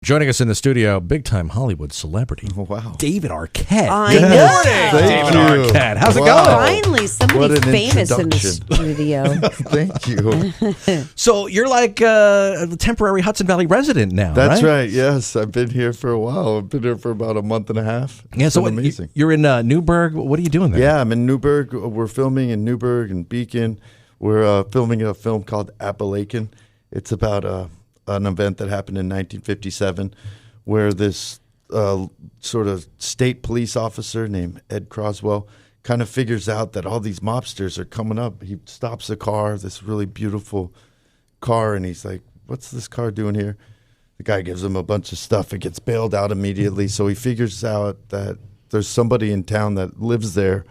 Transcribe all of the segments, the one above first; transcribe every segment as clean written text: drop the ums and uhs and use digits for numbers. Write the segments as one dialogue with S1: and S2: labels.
S1: Joining us in the studio, big-time Hollywood celebrity.
S2: Oh, wow.
S1: David Arquette.
S3: I
S1: Good
S3: know.
S1: morning, David Arquette. How's it
S2: Wow.
S1: going?
S3: Finally, somebody famous in the studio.
S2: Thank you.
S1: So you're like a temporary Hudson Valley resident now,
S2: That's
S1: right?
S2: right. Yes, I've been here for a while. I've been here for about a month and a half.
S1: Yeah, so
S2: It's been amazing.
S1: You're in Newburgh. What are you doing there?
S2: Yeah, I'm in Newburgh. We're filming in Newburgh and Beacon. We're filming a film called Apalacin. It's about an event that happened in 1957 where this sort of state police officer named Ed Croswell kind of figures out that all these mobsters are coming up. He stops a car, this really beautiful car, and he's like, what's this car doing here? The guy gives him a bunch of stuff. It gets bailed out immediately. So he figures out that there's somebody in town that lives there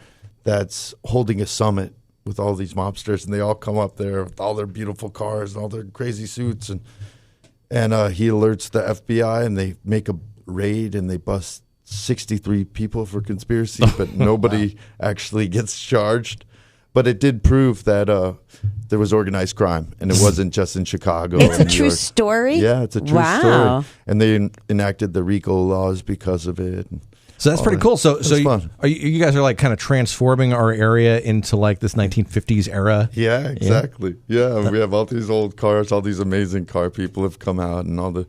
S2: that's holding a summit with all these mobsters, and they all come up there with all their beautiful cars and all their crazy suits, and he alerts the FBI, and they make a raid, and they bust 63 people for conspiracy, but nobody actually gets charged. But it did prove that there was organized crime, and it wasn't just in Chicago.
S3: It's a true story?
S2: Yeah, it's a true story. And they enacted the RICO laws because of it.
S1: So that's pretty cool. So
S2: fun.
S1: you guys are like kind of transforming our area into like this 1950s era.
S2: Yeah, exactly. Yeah, we have all these old cars. All these amazing car people have come out, and all the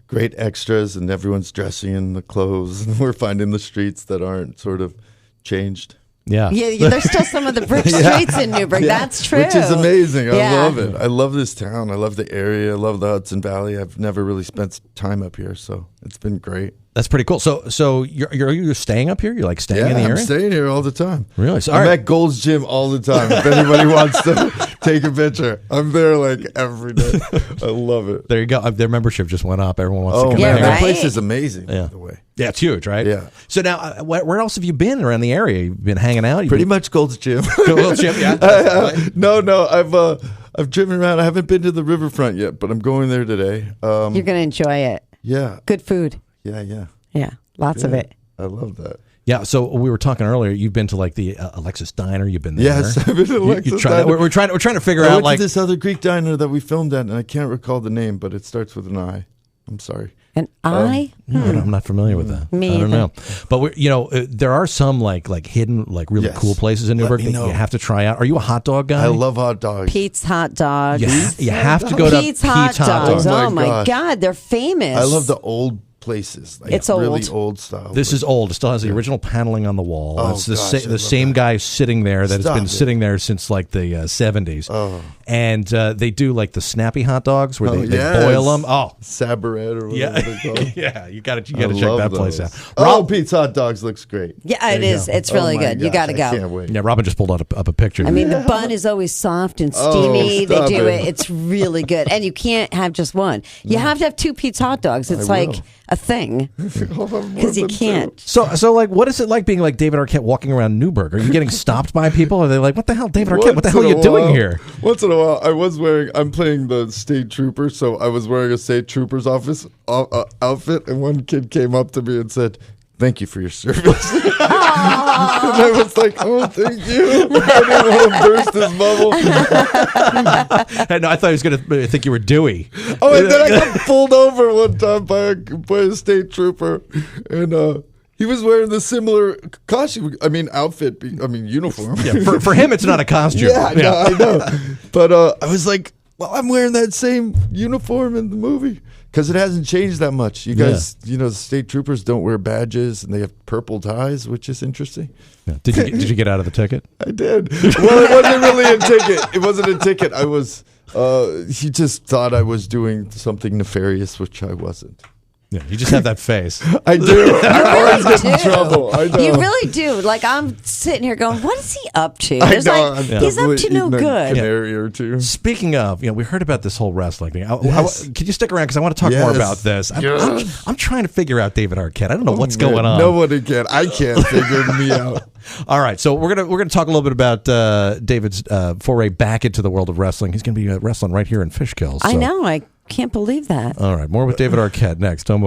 S2: great extras, and everyone's dressing in the clothes. And we're finding the streets that aren't sort of changed.
S1: Yeah.
S3: Yeah, there's still some of the brick streets in Newburgh.
S2: Yeah.
S3: That's true.
S2: Which is amazing. I
S3: Yeah.
S2: love it. I love this town. I love the area. I love the Hudson Valley. I've never really spent time up here, so it's been great.
S1: That's pretty cool. So you're staying up here? You're like staying in the area?
S2: I'm staying here all the time.
S1: Really? So,
S2: I'm at Gold's Gym all the time. If anybody wants to take a picture, I'm there like every day. I love it.
S1: There you go. Their membership just went up. Everyone wants to come
S2: man,
S1: here.
S2: that
S3: right?
S2: place is amazing,
S1: Yeah.
S2: by the way.
S1: Yeah, it's huge, right?
S2: Yeah.
S1: So now, where else have you been around the area? You've been hanging out?
S2: Pretty much Gold's Gym.
S1: Gold's Gym, yeah.
S2: No, I've driven around. I haven't been to the riverfront yet, but I'm going there today.
S3: You're going to enjoy it.
S2: Yeah.
S3: Good food.
S2: Yeah.
S3: Yeah, lots of it.
S2: I love that.
S1: Yeah, so we were talking earlier. You've been to like the Alexis Diner. You've been there.
S2: Yes, I've been to Alexis Diner.
S1: We're trying to figure
S2: I
S1: out
S2: went
S1: like
S2: to this other Greek diner that we filmed at, and I can't recall the name, but it starts with an I. I'm sorry.
S3: And
S1: I'm not familiar with that.
S3: Me
S1: I don't
S3: either.
S1: know, but there are some like hidden like really
S2: Yes.
S1: cool places in Newburgh
S2: Let me
S1: that
S2: know.
S1: you have to try out. Are you a hot dog guy?
S2: I love hot dogs.
S3: Pete's Hot Dogs.
S1: You have to go to
S3: Pete's Hot Dogs.
S2: Oh,
S3: Oh,
S2: my
S3: my
S2: gosh.
S3: God. They're famous.
S2: I love the old places. Like
S3: It's
S2: really
S3: old.
S2: old style.
S1: This is old. It still has the original paneling on the wall.
S2: Oh,
S1: it's the
S2: gosh, I
S1: the
S2: love
S1: same
S2: that.
S1: guy sitting there that has
S2: Stop
S1: been
S2: it.
S1: sitting there since like the 70s.
S2: Oh.
S1: And they do like the snappy hot dogs where they
S2: yes.
S1: boil them. Oh,
S2: Sabaret or whatever they call it.
S1: yeah. You got to
S2: I
S1: check
S2: love
S1: that place
S2: those.
S1: out.
S2: Oh, Pete's Hot Dogs looks great.
S3: Yeah, it is. It's really
S2: Oh my
S3: good. You
S2: gosh,
S3: got to
S2: I
S3: go.
S2: can't wait.
S1: Yeah, Robyn just pulled up a picture.
S3: I mean, the bun is always soft and steamy. They
S2: stop
S3: do
S2: it.
S3: it. It's really good. And you can't have just one. You have to have two Pete's Hot Dogs. It's
S2: I
S3: like
S2: will.
S3: a thing because you can't.
S1: So like, what is it like being like David Arquette walking around Newburgh? Are you getting stopped by people? Are they like, what the hell, David Arquette? What the hell are you doing here?
S2: Once in a while, I'm playing the state trooper, so I was wearing a state trooper's outfit, and one kid came up to me and said, "Thank you for your service." And I was like, "Oh, thank you." I didn't want to burst his bubble.
S1: No, I thought he was going to think you were Dewey.
S2: Oh, and then I got pulled over one time by a state trooper, and he was wearing the similar costume. I mean, outfit. I mean, uniform.
S1: Yeah, for him, it's not a costume.
S2: Yeah, no, I know. But I was like, well, I'm wearing that same uniform in the movie because it hasn't changed that much. You guys, the state troopers don't wear badges and they have purple ties, which is interesting.
S1: Yeah. Did you get out of the ticket?
S2: I did. Well, it wasn't really a ticket. It wasn't a ticket. I was. He just thought I was doing something nefarious, which I wasn't.
S1: Yeah, you just have that face.
S2: I do. I always get in trouble. I know.
S3: You really do. Like, I'm sitting here going, what is he up to?
S2: I
S3: There's
S2: know.
S3: like,
S2: I'm
S3: he's up
S2: definitely
S3: to no
S2: eating a
S3: good.
S2: canary or two.
S1: Speaking of, we heard about this whole wrestling thing.
S2: Yes.
S1: Can you stick around because I want to talk more
S2: Yes.
S1: about this.
S2: Yes.
S1: I'm trying to figure out David Arquette. I don't know what's
S2: Man,
S1: going on.
S2: Nobody can. I can't figure me out.
S1: All right, so we're gonna talk a little bit about David's foray back into the world of wrestling. He's gonna be wrestling right here in Fishkill. So.
S3: I know. I can't believe that.
S1: All right, more with David Arquette next. Don't move.